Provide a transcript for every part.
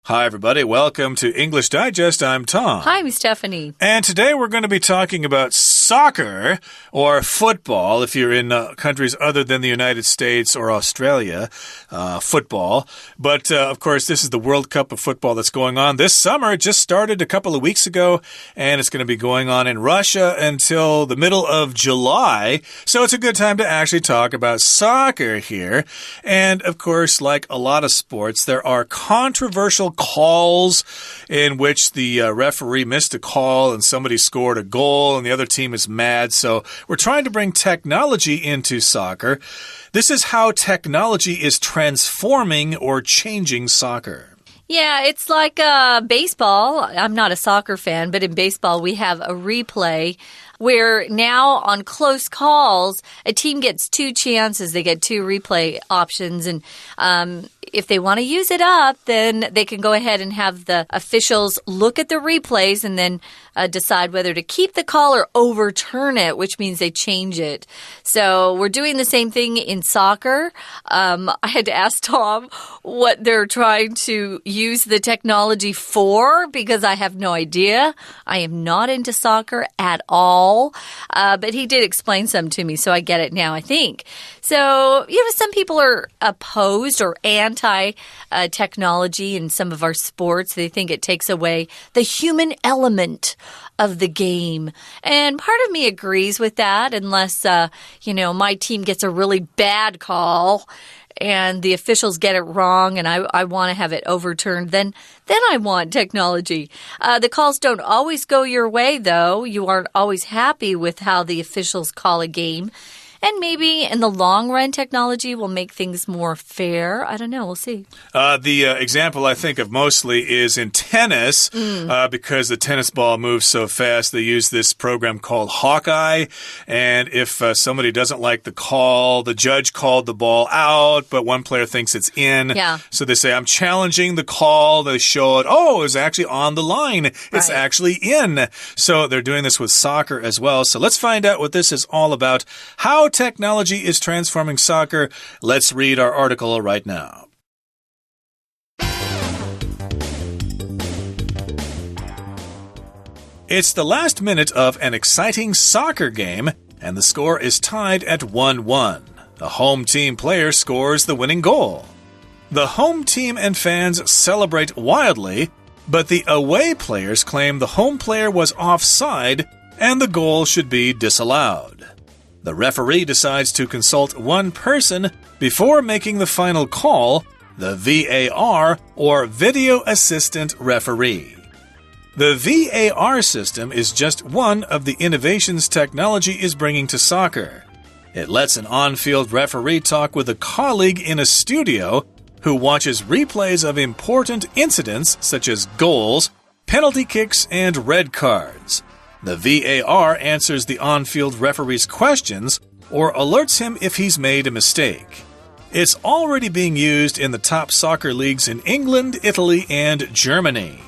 Hi, everybody. Welcome to English Digest. I'm Tom. Hi, I'm Stephanie. And today we're going to be talking about soccer or football if you're in countries other than the United States or Australia, football. But, of course, this is the World Cup of football that's going on this summer. It just started a couple of weeks ago, and it's going to be going on in Russia until the middle of July. So it's a good time to actually talk about soccer here. And, of course, like a lot of sports, there are controversial calls in which the referee missed a call and somebody scored a goal and the other team is mad. So we're trying to bring technology into soccer. This is how technology is transforming or changing soccer. Yeah, it's like baseball. I'm not a soccer fan, but in baseball we have a replay where now on close calls, a team gets two chances. They get two replay options, and if they want to use it up, then they can go ahead and have the officials look at the replays and then decide whether to keep the call or overturn it, which means they change it. So we're doing the same thing in soccer. I had to ask Tom what they're trying to use the technology for because I have no idea. I am not into soccer at all. But he did explain some to me, so I get it now, I think. So, some people are opposed or anti-technology in some of our sports. They think it takes away the human element of the game. And part of me agrees with that, unless, my team gets a really bad call and the officials get it wrong and I want to have it overturned, then I want technology. The calls don't always go your way, though. You aren't always happy with how the officials call a game. And maybe in the long run, technology will make things more fair. I don't know. We'll see. The example I think of mostly is in tennis because the tennis ball moves so fast. They use this program called Hawkeye. And if somebody doesn't like the call, the judge called the ball out, but one player thinks it's in. Yeah. So they say, I'm challenging the call. They show it. Oh, it was actually on the line. It's actually in. So they're doing this with soccer as well. So let's find out what this is all about. How technology is transforming soccer. Let's read our article right now. It's the last minute of an exciting soccer game, and the score is tied at 1-1. The home team player scores the winning goal. The home team and fans celebrate wildly, but the away players claim the home player was offside and the goal should be disallowed. The referee decides to consult one person before making the final call, the VAR, or Video Assistant Referee. The VAR system is just one of the innovations technology is bringing to soccer. It lets an on-field referee talk with a colleague in a studio who watches replays of important incidents such as goals, penalty kicks, and red cards. The VAR answers the on-field referee's questions or alerts him if he's made a mistake. It's already being used in the top soccer leagues in England, Italy, and Germany.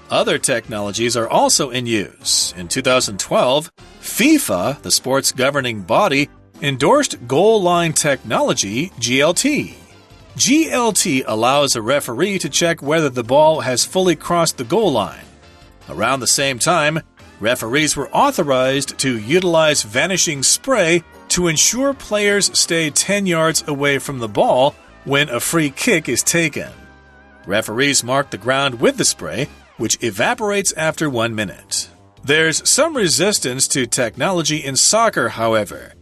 Other technologies are also in use. In 2012, FIFA, the sport's governing body, endorsed goal line technology, GLT. GLT allows a referee to check whether the ball has fully crossed the goal line. Around the same time, referees were authorized to utilize vanishing spray to ensure players stay 10 yards away from the ball when a free kick is taken. Referees mark the ground with the spray, which evaporates after 1 minute. There's some resistance to technology in soccer, however.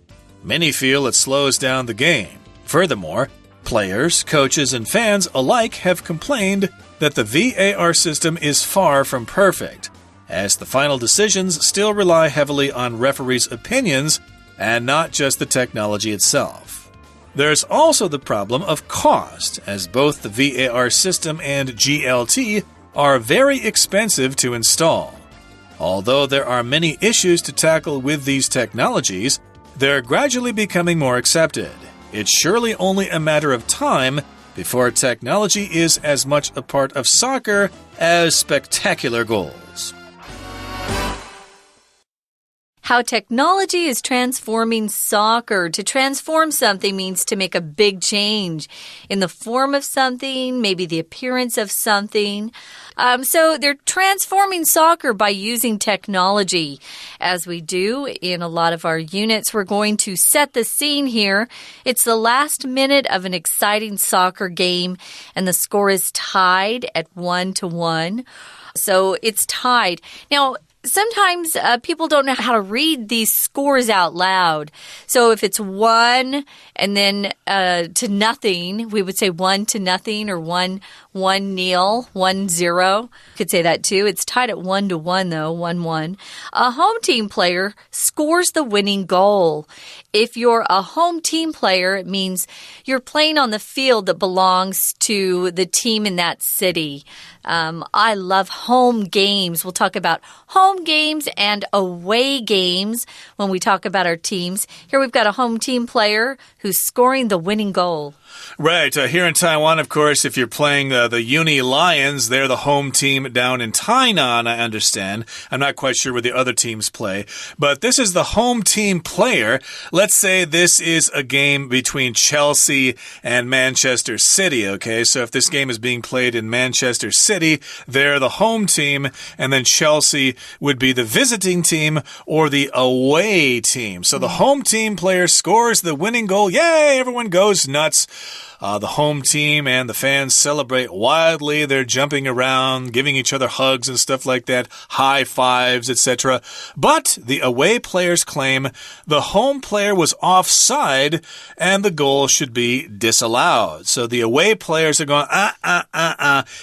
Many feel it slows down the game. Furthermore, players, coaches, and fans alike have complained that the VAR system is far from perfect, as the final decisions still rely heavily on referees' opinions and not just the technology itself. There's also the problem of cost, as both the VAR system and GLT are very expensive to install. Although there are many issues to tackle with these technologies, they're gradually becoming more accepted. It's surely only a matter of time before technology is as much a part of soccer as spectacular goals. How technology is transforming soccer. To transform something means to make a big change in the form of something, maybe the appearance of something. So they're transforming soccer by using technology. As we do in a lot of our units, we're going to set the scene here. It's the last minute of an exciting soccer game, and the score is tied at 1-1. So it's tied. Now, sometimes people don't know how to read these scores out loud. So if it's 1 and then to nothing, we would say 1-0 or 1-0, 1-0. Could say that too. It's tied at 1-1 though, 1-1. A home team player scores the winning goal. If you're a home team player, it means you're playing on the field that belongs to the team in that city. I love home games. We'll talk about home games and away games when we talk about our teams. Here we've got a home team player who's scoring the winning goal. Right. Here in Taiwan, of course, if you're playing the Uni Lions, they're the home team down in Tainan, I understand. I'm not quite sure where the other teams play. But this is the home team player. Let's say this is a game between Chelsea and Manchester City, okay? So if this game is being played in Manchester City, they're the home team, and then Chelsea would be the visiting team or the away team. So the home team player scores the winning goal. Yay! Everyone goes nuts. The home team and the fans celebrate wildly. They're jumping around, giving each other hugs and stuff like that, high fives, etc. But the away players claim the home player was offside and the goal should be disallowed. So the away players are going,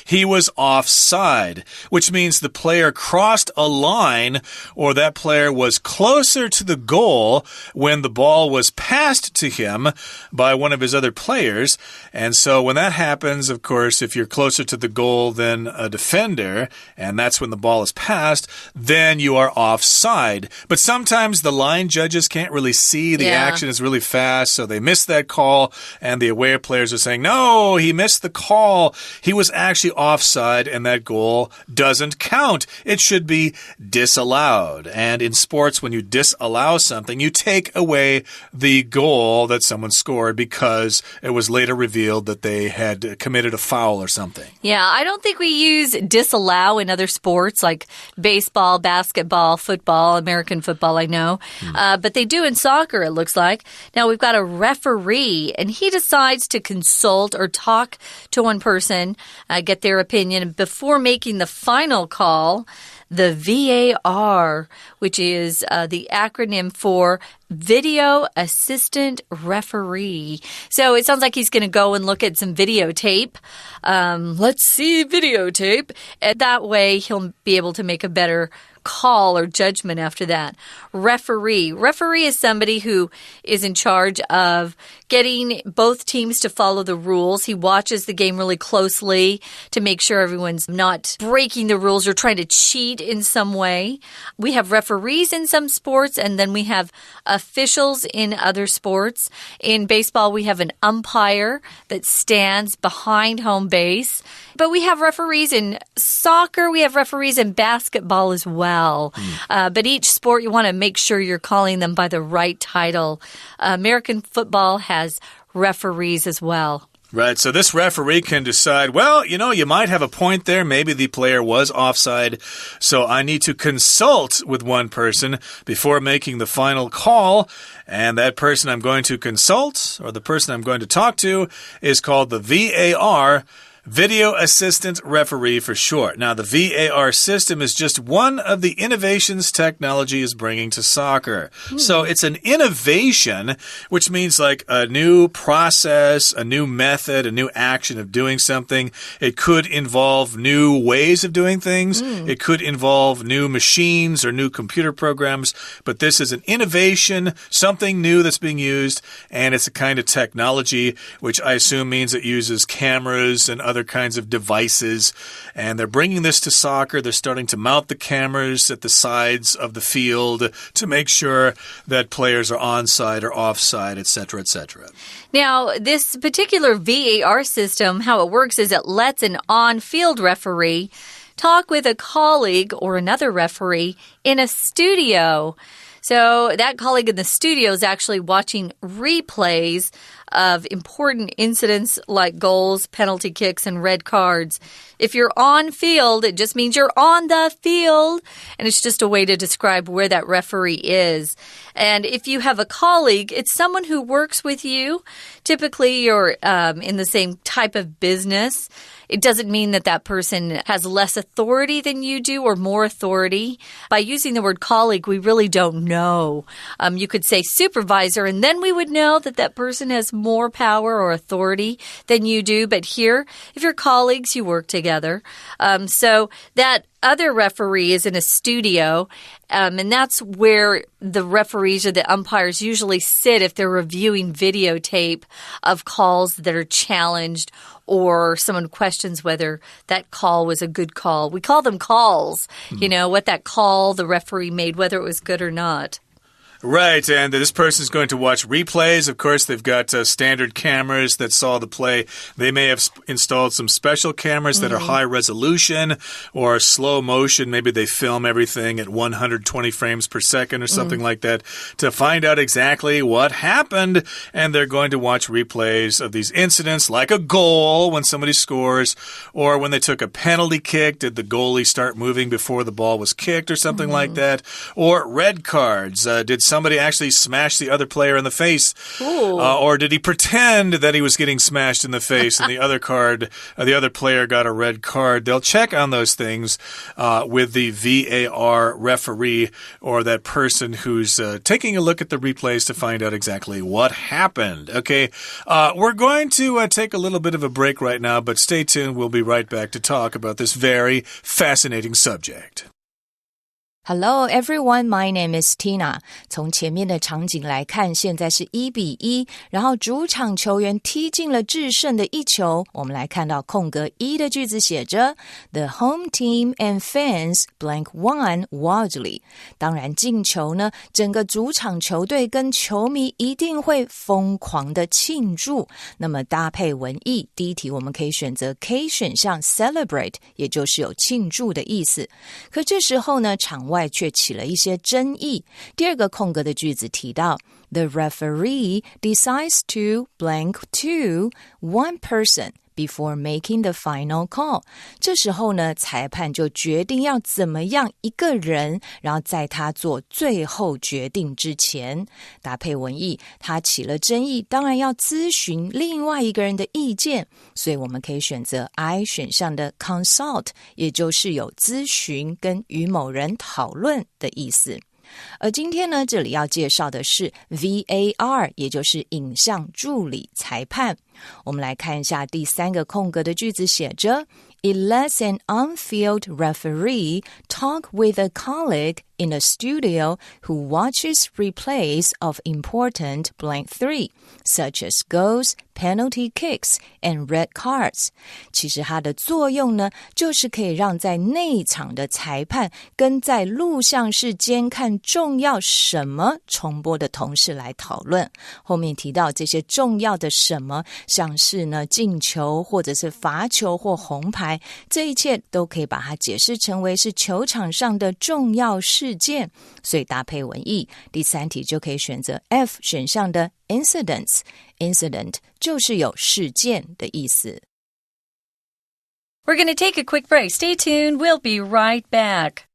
he was offside, which means the player crossed a line or that player was closer to the goal when the ball was passed to him by one of his other players. And so when that happens, of course, if you're closer to the goal than a defender, and that's when the ball is passed, then you are offside. But sometimes the line judges can't really see. The action is really fast, so they miss that call, and the away players are saying, no, he missed the call. He was actually offside, and that goal doesn't count. It should be disallowed. And in sports, when you disallow something, you take away the goal that someone scored because it was later revealed that they had committed a foul or something. Yeah, I don't think we use disallow in other sports like baseball, basketball, football, American football, I know. But they do in soccer, it looks like. Now, we've got a referee, and he decides to consult or talk to one person, get their opinion before making the final call. The VAR, which is the acronym for Video Assistant Referee. So it sounds like he's going to go and look at some videotape. Let's see videotape. And that way he'll be able to make a better call or judgment after that. Referee. Referee is somebody who is in charge of getting both teams to follow the rules. He watches the game really closely to make sure everyone's not breaking the rules or trying to cheat in some way. We have referees in some sports, and then we have officials in other sports. In baseball, we have an umpire that stands behind home base. But we have referees in soccer. We have referees in basketball as well. But each sport, you want to make sure you're calling them by the right title. American football has referees as well. Right, so this referee can decide, well, you might have a point there. Maybe the player was offside, so I need to consult with one person before making the final call. And that person I'm going to consult, or the person I'm going to talk to, is called the VAR, Video Assistant Referee for short. Now, the VAR system is just one of the innovations technology is bringing to soccer. So it's an innovation, which means like a new process, a new method, a new action of doing something. It could involve new ways of doing things. It could involve new machines or new computer programs. But this is an innovation, something new that's being used, and it's a kind of technology, which I assume means it uses cameras and other kinds of devices, and they're bringing this to soccer. They're starting to mount the cameras at the sides of the field to make sure that players are onside or offside, etc., etc. Now, this particular VAR system, how it works is it lets an on-field referee talk with a colleague or another referee in a studio. So that colleague in the studio is actually watching replays of important incidents like goals, penalty kicks, and red cards. If you're on field, it just means you're on the field, and it's just a way to describe where that referee is. And if you have a colleague, it's someone who works with you. Typically, you're in the same type of business. It doesn't mean that that person has less authority than you do or more authority. By using the word colleague, we really don't know. You could say supervisor, and then we would know that that person has more power or authority than you do. But here, if you're colleagues, you work together. So that other referee is in a studio, and that's where the referees or the umpires usually sit if they're reviewing videotape of calls that are challenged or someone questions whether that call was a good call. We call them calls, what that call the referee made, whether it was good or not. Right, and this person is going to watch replays. Of course, they've got standard cameras that saw the play. They may have installed some special cameras that are high resolution or slow motion. Maybe they film everything at 120 frames per second or something like that to find out exactly what happened. And they're going to watch replays of these incidents, like a goal when somebody scores, or when they took a penalty kick. Did the goalie start moving before the ball was kicked or something like that? Or red cards. Did somebody actually smash the other player in the face? Or did he pretend that he was getting smashed in the face and the other player got a red card? They'll check on those things with the VAR referee or that person who's taking a look at the replays to find out exactly what happened. Okay, we're going to take a little bit of a break right now, but stay tuned. We'll be right back to talk about this very fascinating subject. Hello everyone, my name is Tina. 从前面的场景来看，现在是1-1，然后主场球员踢进了制胜的一球。我们来看到空格1的句子写着 The home team and fans blank won wildly. 当然进球呢，整个主场球队跟球迷一定会疯狂的庆祝。那么搭配文意，第一题我们可以选择 K 选项 celebrate， 也就是有庆祝的意思。可这时候呢，场外却起了一些争议。第二个空格的句子提到 The referee decides to blank to one person before making the final call. 这时候呢，裁判就决定要怎么样一个人，然后在他做最后决定之前，搭配文意，他起了争议，当然要咨询另外一个人的意见，所以我们可以选择 I 选项的 consult， 也就是有咨询跟与某人讨论的意思。而今天呢，这里要介绍的是 VAR， 也就是影像助理裁判。我们来看一下第三个空格的句子写着 It lets an on-field referee talk with a colleague in a studio who watches replays of important blank 3, such as goals, penalty kicks, and red cards. 其实它的作用呢，就是可以让在内场的裁判跟在录像室监看重要什么重播的同事来讨论。后面提到这些重要的什么，像是呢进球或者是罚球或红牌，这一切都可以把它解释成为是球场上的重要事件，所以搭配文意，第三题就可以选择 F 选项的 incidents。 Incident 就是有事件的意思。 We're going to take a quick break. Stay tuned. We'll be right back.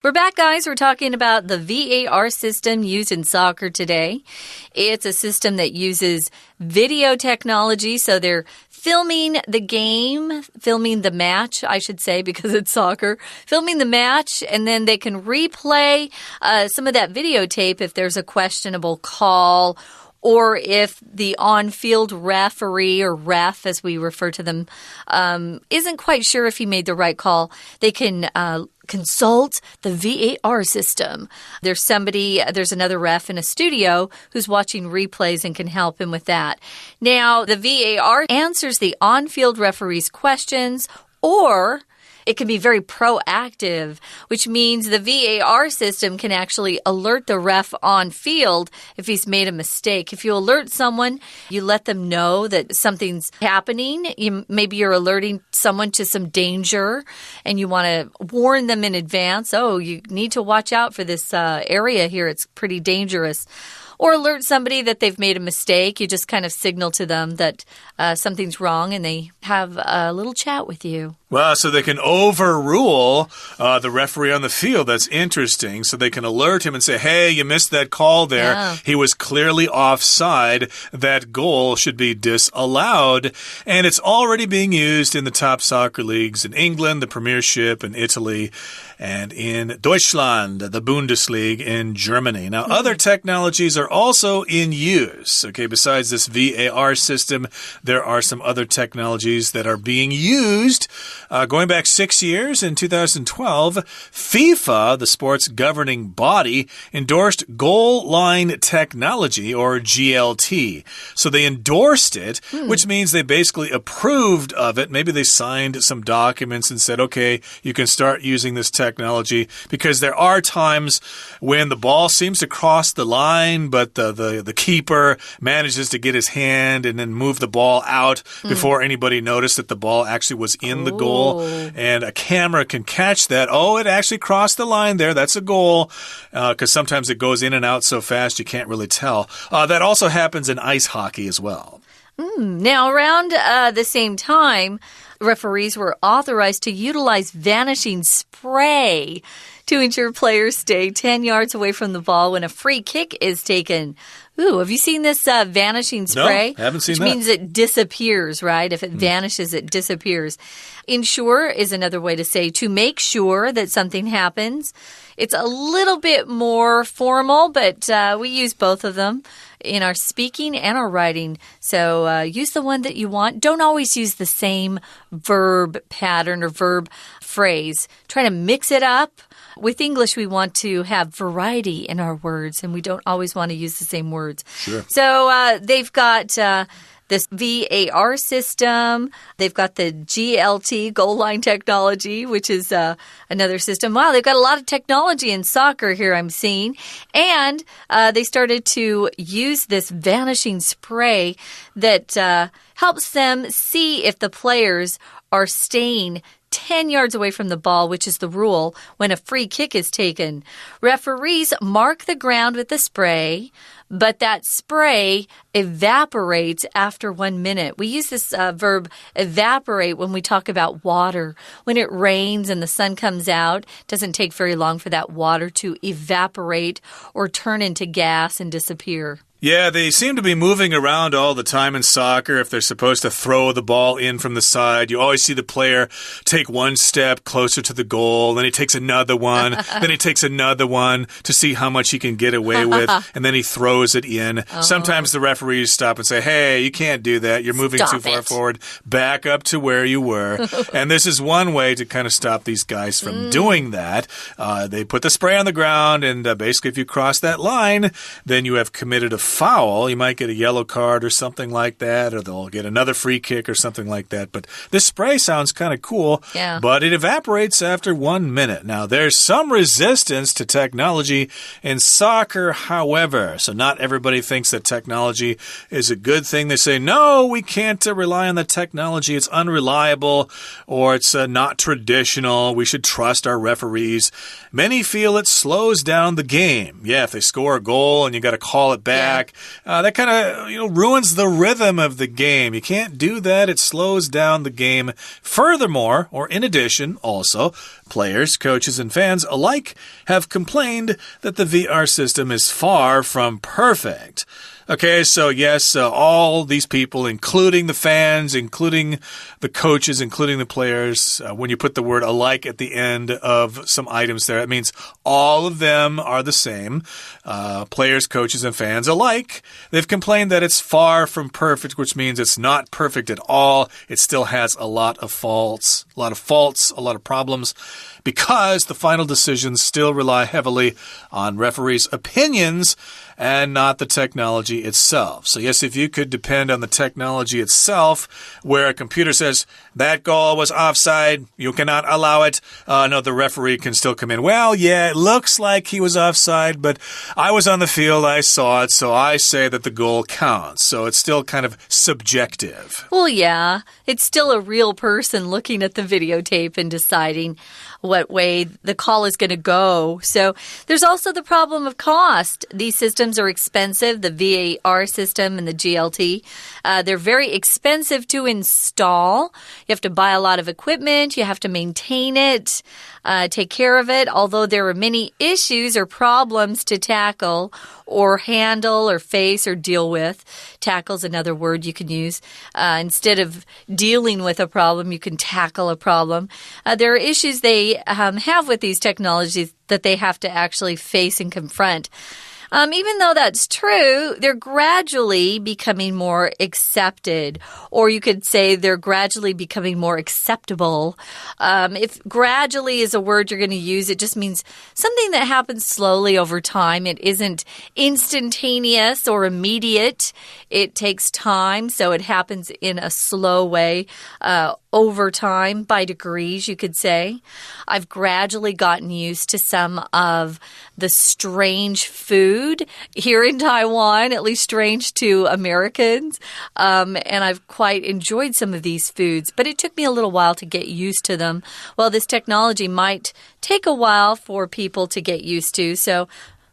We're back, guys. We're talking about the VAR system used in soccer today. It's a system that uses video technology, so they're filming the game, filming the match, I should say, because it's soccer, filming the match, and then they can replay some of that videotape if there's a questionable call, or if the on-field referee or ref, as we refer to them, isn't quite sure if he made the right call. They can consult the VAR system. There's another ref in a studio who's watching replays and can help him with that. Now, the VAR answers the on-field referee's questions, or it can be very proactive, which means the VAR system can actually alert the ref on field if he's made a mistake. If you alert someone, you let them know that something's happening. Maybe you're alerting someone to some danger and you want to warn them in advance. Oh, you need to watch out for this area here. It's pretty dangerous. Or alert somebody that they've made a mistake. You just kind of signal to them that something's wrong and they have a little chat with you. Well, so they can overrule the referee on the field. That's interesting. So they can alert him and say, hey, you missed that call there. Yeah. He was clearly offside. That goal should be disallowed. And it's already being used in the top soccer leagues in England, the Premiership in Italy, and in Deutschland, the Bundesliga in Germany. Now, other technologies are also in use. Okay, besides this VAR system, there are some other technologies that are being used. Going back 6 years, in 2012, FIFA, the sport's governing body, endorsed goal line technology, or GLT. So they endorsed it, which means they basically approved of it. Maybe they signed some documents and said, okay, you can start using this technology, because there are times when the ball seems to cross the line, but the keeper manages to get his hand and then move the ball out before anybody noticed that the ball actually was in the goal. And a camera can catch that. Oh, it actually crossed the line there. That's a goal. Because sometimes it goes in and out so fast you can't really tell. That also happens in ice hockey as well. Now, around the same time, referees were authorized to utilize vanishing spray to ensure players stay 10 yards away from the ball when a free kick is taken. Ooh, have you seen this vanishing spray? No, haven't seen that. Which means it disappears, right? If it vanishes, it disappears. Ensure is another way to say to make sure that something happens. It's a little bit more formal, but we use both of them in our speaking and our writing. So use the one that you want. Don't always use the same verb pattern or verb phrase. Try to mix it up. With English, we want to have variety in our words, and we don't always want to use the same words. Sure. So they've got this VAR system. They've got the GLT, goal line technology, which is another system. Wow, they've got a lot of technology in soccer here, I'm seeing. And they started to use this vanishing spray that helps them see if the players are staying 10 yards away from the ball, which is the rule when a free kick is taken. Referees mark the ground with the spray, but that spray evaporates after 1 minute. We use this verb evaporate when we talk about water. When it rains and the sun comes out, it doesn't take very long for that water to evaporate or turn into gas and disappear. Yeah, they seem to be moving around all the time in soccer. If they're supposed to throw the ball in from the side, you always see the player take one step closer to the goal, then he takes another one, then he takes another one to see how much he can get away with, and then he throws it in. Sometimes the referees stop and say, hey, you can't do that. You're moving too far forward. Back up to where you were. And this is one way to kind of stop these guys from doing that. They put the spray on the ground, and basically if you cross that line, then you have committed a foul. You might get a yellow card or something like that, or they'll get another free kick or something like that. But this spray sounds kind of cool, but it evaporates after 1 minute. Now, there's some resistance to technology in soccer, however. So not everybody thinks that technology is a good thing. They say, no, we can't rely on the technology. It's unreliable, or it's not traditional. We should trust our referees. Many feel it slows down the game. Yeah, if they score a goal and you got to call it back, that kind of ruins the rhythm of the game. You can't do that. It slows down the game. Furthermore, or in addition, also, players, coaches, and fans alike have complained that the VR system is far from perfect. Okay, so yes, all these people, including the fans, including the coaches, including the players, when you put the word alike at the end of some items there, it means all of them are the same. Players, coaches, and fans alike like. They've complained that it's far from perfect, which means it's not perfect at all. It still has a lot of faults, a lot of problems, because the final decisions still rely heavily on referees' opinions and not the technology itself. So yes, if you could depend on the technology itself, where a computer says, that goal was offside, you cannot allow it, no, the referee can still come in. Well, yeah, it looks like he was offside, but I was on the field, I saw it, so I say that the goal counts. So it's still kind of subjective. Well, yeah, it's still a real person looking at the videotape and deciding what way the call is going to go. So there's also the problem of cost. These systems are expensive, the VAR system and the GLT. They're very expensive to install. You have to buy a lot of equipment. You have to maintain it, take care of it. Although there are many issues or problems to tackle or handle or face or deal with. Tackle's another word you can use. Instead of dealing with a problem, you can tackle a problem. There are issues they have with these technologies that they have to actually face and confront. Even though that's true, they're gradually becoming more accepted. Or you could say they're gradually becoming more acceptable. If gradually is a word you're going to use, it just means something that happens slowly over time. It isn't instantaneous or immediate. It takes time, so it happens in a slow way. Over time, by degrees, you could say. I've gradually gotten used to some of the strange food here in Taiwan, at least strange to Americans. And I've quite enjoyed some of these foods, but it took me a little while to get used to them. Well, this technology might take a while for people to get used to, so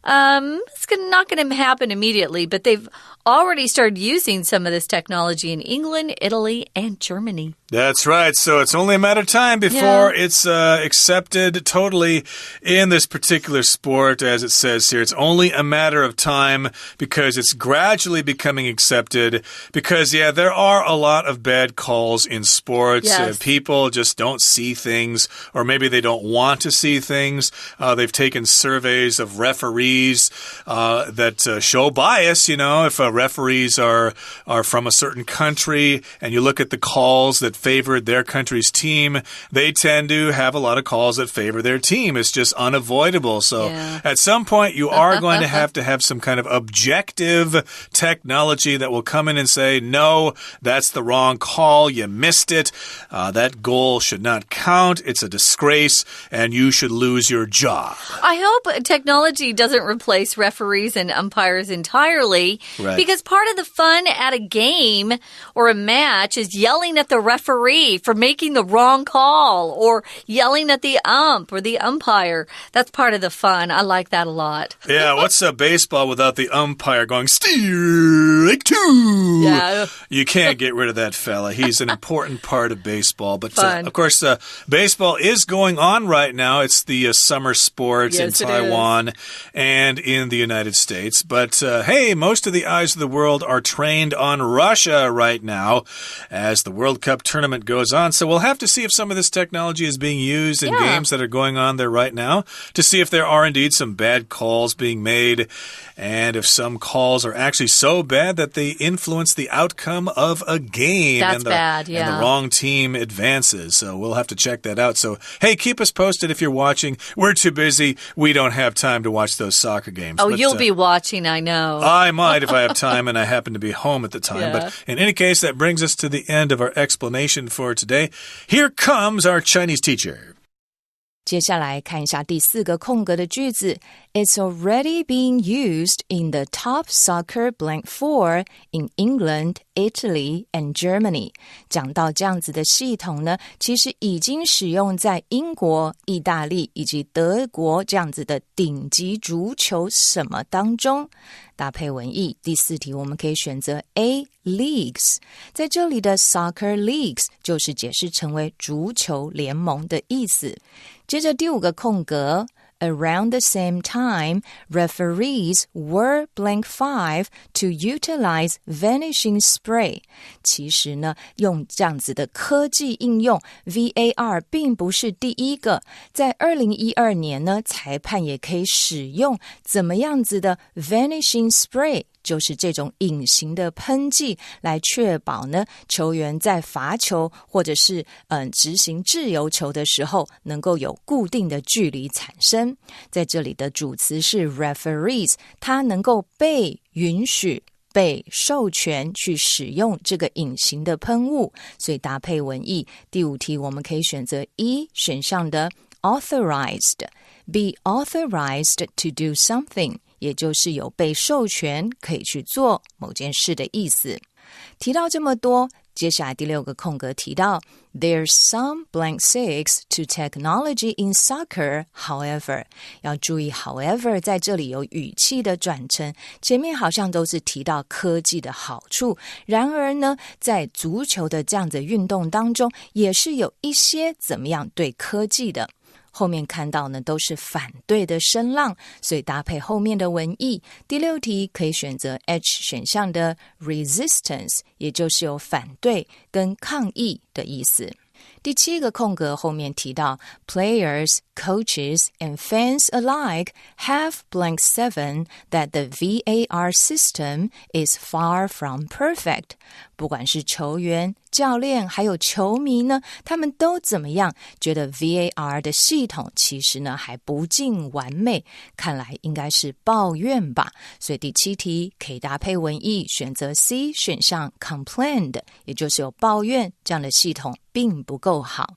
it's not going to happen immediately, but they've already started using some of this technology in England, Italy, and Germany. That's right. So it's only a matter of time before it's accepted totally in this particular sport, as it says here. It's only a matter of time because it's gradually becoming accepted because, yeah, there are a lot of bad calls in sports. Yes. People just don't see things, or maybe they don't want to see things. They've taken surveys of referees that show bias. You know, if referees are from a certain country and you look at the calls that favored their country's team, they tend to have a lot of calls that favor their team. It's just unavoidable. So at some point, you are going to have some kind of objective technology that will come in and say, no, that's the wrong call. You missed it. That goal should not count. It's a disgrace, and you should lose your job. I hope technology doesn't replace referees and umpires entirely, because part of the fun at a game or a match is yelling at the referee for making the wrong call, or yelling at the ump or the umpire. That's part of the fun. I like that a lot. Yeah, what's a baseball without the umpire going, strike two? Yeah. You can't get rid of that fella. He's an important part of baseball. But of course, baseball is going on right now. It's the summer sport in Taiwan and in the United States. But hey, most of the eyes of the world are trained on Russia right now as the World Cup tournament goes on. So we'll have to see if some of this technology is being used in games that are going on there right now, to see if there are indeed some bad calls being made, and if some calls are actually so bad that they influence the outcome of a game. That's bad, and the wrong team advances. So we'll have to check that out. So, hey, keep us posted if you're watching. We're too busy. We don't have time to watch those soccer games. Oh, but you'll be watching, I know. I might if I have time and I happen to be home at the time. But in any case, that brings us to the end of our explanation for today. Here comes our Chinese teacher. 接下来看一下第4个空格的句子 It's already being used in the top soccer blank 4 in England, Italy, and Germany. 讲到这样子的系统呢，其实已经使用在英国、意大利以及德国这样子的顶级足球什么当中。搭配文意，第4题我们可以选择 A, leagues. 在这里的 soccer leagues 就是解释成为足球联盟的意思。接着第5个空格Around the same time, referees were blank 5 to utilize vanishing spray. 其实呢，用这样子的科技应用 VAR 并不是第一个。在2012年呢，裁判也可以使用怎么样子的 vanishing spray，就是这种隐形的喷剂，来确保呢球员在罚球或者是执行自由球的时候能够有固定的距离产生。在这里的主词是 referees， 他能够被允许被授权去使用这个隐形的喷雾，所以搭配文意。第5题我们可以选择一选项的 authorized， be authorized to do something， 也就是有被授权可以去做某件事的意思。提到这么多，接下来第6个空格提到 There's some blank six to technology in soccer, however， 要注意 however 在这里有语气的转成，前面好像都是提到科技的好处，然而呢在足球的这样的运动当中也是有一些怎么样对科技的，后面看到呢都是反对的声浪，所以搭配后面的文意。第6题可以选择 H 选项的 resistance， 也就是有反对跟抗议的意思。第7个空格后面提到 Players, coaches, and fans alike have blank 7 that the VAR system is far from perfect。 不管是球员、教练还有球迷呢，他们都怎么样觉得 VAR 的系统其实呢还不尽完美，看来应该是抱怨吧。所以第7题可以搭配文意选择 C 选项 complained， 也就是有抱怨这样的系统并不够好。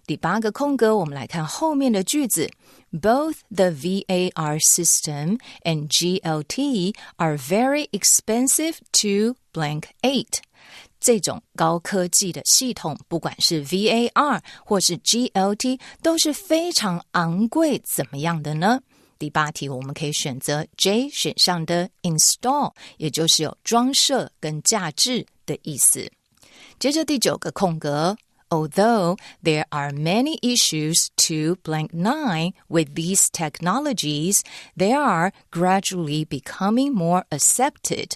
第8个空格我们来看后面的句子， Both the VAR system and GLT are very expensive to blank 8。 这种高科技的系统，不管是 VAR 或是 GLT 都是非常昂贵，怎么样的呢？第8题我们可以选择 J 选项的 install， 也就是有装设跟架置的意思。接着第9个空格Although there are many issues to blank 9 with these technologies, they are gradually becoming more accepted.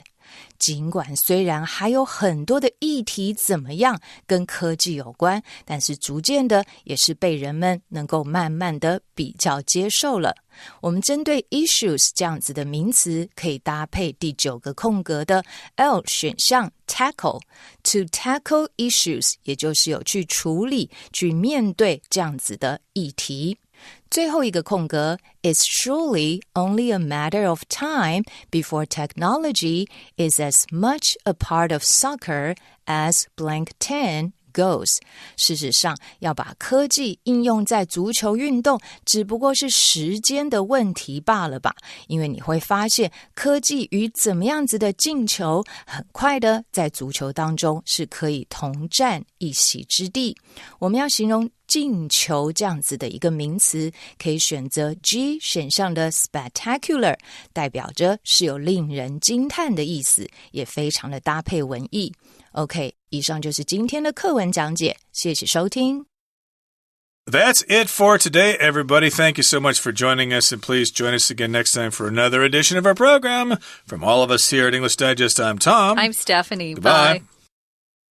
尽管虽然还有很多的议题怎么样跟科技有关，但是逐渐的也是被人们能够慢慢的比较接受了。我们针对 issues 这样子的名词可以搭配第9个空格的 L 选项 tackle。 To tackle issues 也就是有去处理去面对这样子的议题。最后一个空格 It's surely only a matter of time before technology is as much a part of soccer as blank 10 goes。 事实上要把科技应用在足球运动只不过是时间的问题罢了吧，因为你会发现科技与怎么样子的进球很快的在足球当中是可以同占一席之地。我们要形容进球这样子的一个名词，可以选择 G 选项的 spectacular， 代表着是有令人惊叹的意思，也非常的搭配文意。OK， 以上就是今天的课文讲解，谢谢收听。That's it for today, everybody. Thank you so much for joining us, and please join us again next time for another edition of our program. From all of us here at English Digest, I'm Tom. I'm Stephanie. Goodbye. Bye.